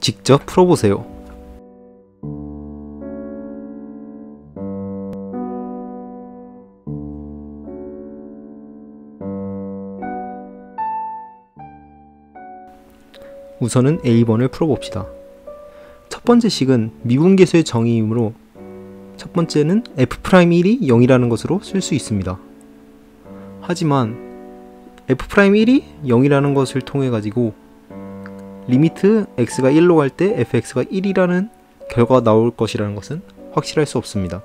직접 풀어보세요. 우선은 A번을 풀어봅시다. 첫 번째 식은 미분계수의 정의이므로 첫 번째는 F'1이 0이라는 것으로 쓸 수 있습니다. 하지만 F'1이 0이라는 것을 통해 가지고 리미트 x가 1로 갈 때 fx가 1이라는 결과가 나올 것이라는 것은 확실할 수 없습니다.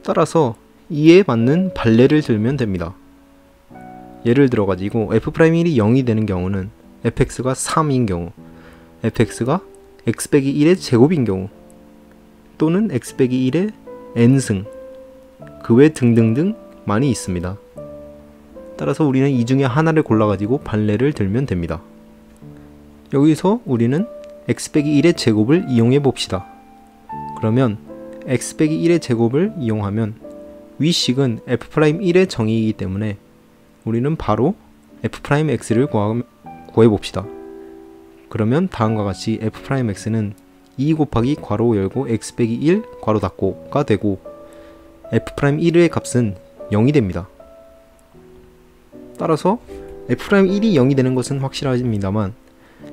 따라서 이에 맞는 반례를 들면 됩니다. 예를 들어 가지고 F'1이 0이 되는 경우는 fx가 3인 경우, fx가 x-1의 제곱인 경우, 또는 x-1의 n승, 그 외 등등등 많이 있습니다. 따라서 우리는 이 중에 하나를 골라가지고 반례를 들면 됩니다. 여기서 우리는 x-1의 제곱을 이용해 봅시다. 그러면 x-1의 제곱을 이용하면 위식은 f'1의 정의이기 때문에 우리는 바로 f'x를 구해봅시다. 그러면 다음과 같이 f'x는 2 곱하기 괄호 열고 x-1 괄호 닫고가 되고 f'1의 값은 0이 됩니다. 따라서 f'1이 0이 되는 것은 확실합니다만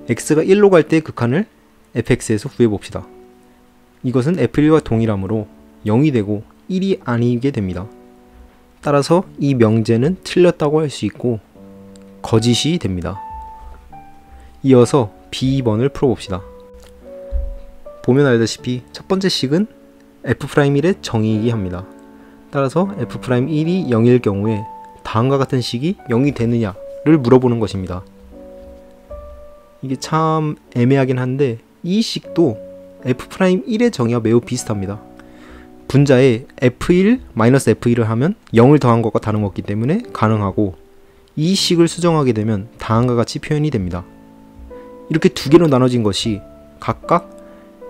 x가 1로 갈 때 극한을 fx에서 구해봅시다. 이것은 f1과 동일하므로 0이 되고 1이 아니게 됩니다. 따라서 이 명제는 틀렸다고 할 수 있고 거짓이 됩니다. 이어서 B번을 풀어봅시다. 보면 알다시피 첫 번째 식은 F'1의 정의이기 합니다. 따라서 F'1이 0일 경우에 다음과 같은 식이 0이 되느냐를 물어보는 것입니다. 이게 참 애매하긴 한데 이 식도 F'1의 정의와 매우 비슷합니다. 분자에 F1, F1을 하면 0을 더한 것과 다름없기 때문에 가능하고 이 식을 수정하게 되면 다음과 같이 표현이 됩니다. 이렇게 두 개로 나눠진 것이 각각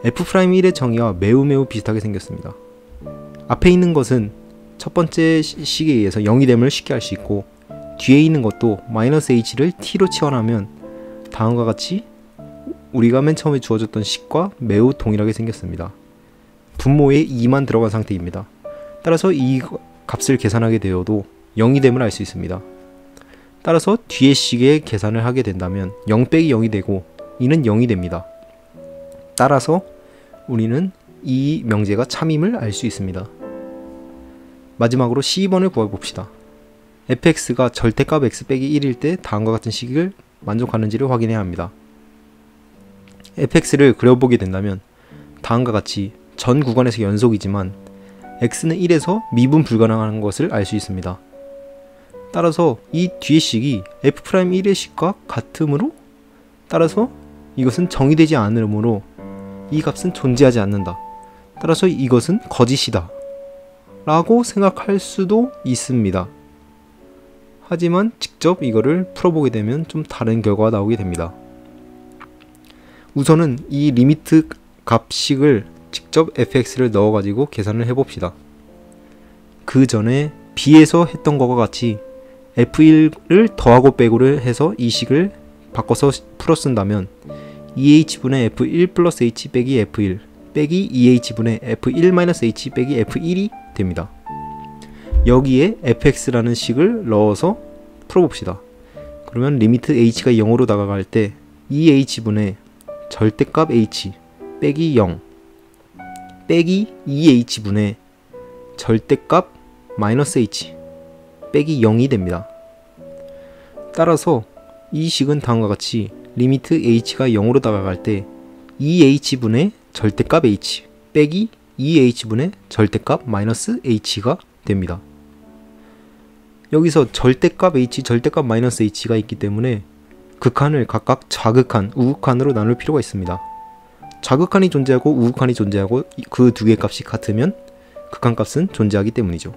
F'1의 정의와 매우 비슷하게 생겼습니다. 앞에 있는 것은 첫 번째 식에 의해서 0이 됨을 쉽게 알 수 있고 뒤에 있는 것도 -h를 t로 치환하면 다음과 같이 우리가 맨 처음에 주어졌던 식과 매우 동일하게 생겼습니다. 분모에 2만 들어간 상태입니다. 따라서 이 값을 계산하게 되어도 0이 됨을 알 수 있습니다. 따라서 뒤에 식의 계산을 하게 된다면 0 빼기 0이 되고 이는 0이 됩니다. 따라서 우리는 이 명제가 참임을 알 수 있습니다. 마지막으로 C번을 구해봅시다. fx가 절대값 x 빼기 1일 때 다음과 같은 식을 만족하는지를 확인해야 합니다. fx를 그려보게 된다면 다음과 같이 전 구간에서 연속이지만 x는 1에서 미분 불가능한 것을 알 수 있습니다. 따라서 이 뒤의 식이 f'1의 식과 같으므로 따라서 이것은 정의되지 않으므로 이 값은 존재하지 않는다. 따라서 이것은 거짓이다 라고 생각할 수도 있습니다. 하지만 직접 이거를 풀어보게 되면 좀 다른 결과가 나오게 됩니다. 우선은 이 리미트 값식을 직접 fx를 넣어가지고 계산을 해봅시다. 그 전에 b에서 했던 것과 같이 f1을 더하고 빼고를 해서 이 식을 바꿔서 풀어 쓴다면 2h분의 f1 플러스 h 빼기 f1 빼기 2h분의 f1 h 빼기 f1이 됩니다. 여기에 fx라는 식을 넣어서 풀어봅시다. 그러면 리미트 h가 0으로 다가갈 때 2h분의 절대값 h 빼기 0 빼기 2h분의 절대값 -h 빼기 0이 됩니다. 따라서 이 식은 다음과 같이 리미트 h가 0으로 다가갈 때 2h분의 절대값 h 빼기 2h분의 절대값 -h가 됩니다. 여기서 절대값 h, 절대값 -h가 있기 때문에 극한을 각각 좌극한, 우극한으로 나눌 필요가 있습니다. 좌극한이 존재하고 우극한이 존재하고 그 두 개의 값이 같으면 극한값은 존재하기 때문이죠.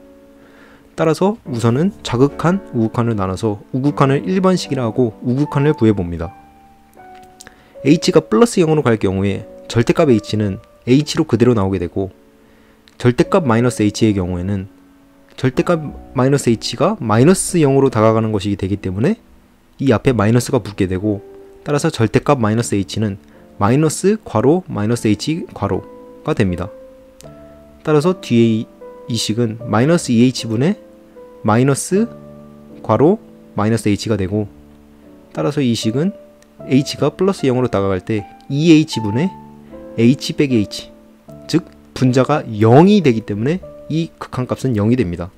따라서 우선은 좌극한, 우극한을 나눠서 우극한을 1번식이라 하고 우극한을 구해봅니다. h가 플러스 0으로 갈 경우에 절대값 h는 h로 그대로 나오게 되고 절대값 -h의 경우에는 절대값 -h가 -0으로 다가가는 것이 되기 때문에 이 앞에 마이너스가 붙게 되고 따라서 절대값 -h는 마이너스 괄호 마이너스 h 괄호가 됩니다. 따라서 뒤에 이 식은 마이너스 2h분의 마이너스 괄호 마이너스 h가 되고, 따라서 이 식은 h가 플러스 0으로 다가갈 때 2h분의 h 빼기 h, 즉 분자가 0이 되기 때문에 이 극한값은 0이 됩니다.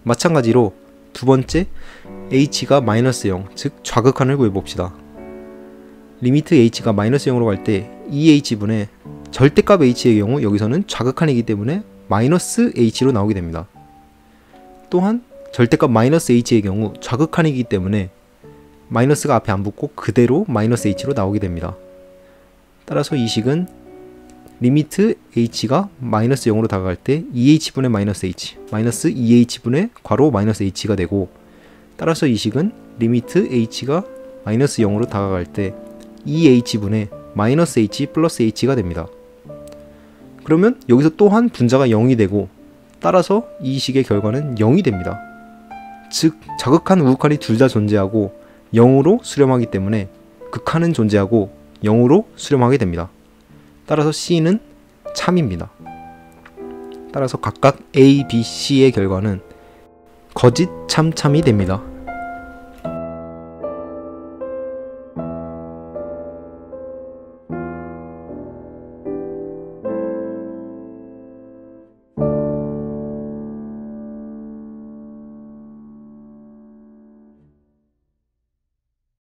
마찬가지로 두 번째 h가 마이너스 0, 즉 좌극한을 구해봅시다. 리미트 h가 마이너스 0으로 갈 때 2h분의 절대값 h의 경우 여기서는 좌극한이기 때문에 마이너스 h로 나오게 됩니다. 또한 절대값 마이너스 h의 경우 좌극한이기 때문에 마이너스가 앞에 안 붙고 그대로 마이너스 h로 나오게 됩니다. 따라서 이 식은 리미트 h가 마이너스 0으로 다가갈 때 2h분의 마이너스 h, 마이너스 2h분의 괄호 마이너스 h가 되고, 따라서 이 식은 리미트 h가 마이너스 0으로 다가갈 때 2h분의 마이너스 h 플러스 h가 됩니다. 그러면 여기서 또한 분자가 0이 되고, 따라서 이 식의 결과는 0이 됩니다. 즉 자극한 우극한이 둘 다 존재하고 0으로 수렴하기 때문에 극한은 존재하고 0으로 수렴하게 됩니다. 따라서 C는 참입니다. 따라서 각각 A, B, C의 결과는 거짓, 참, 참이 됩니다.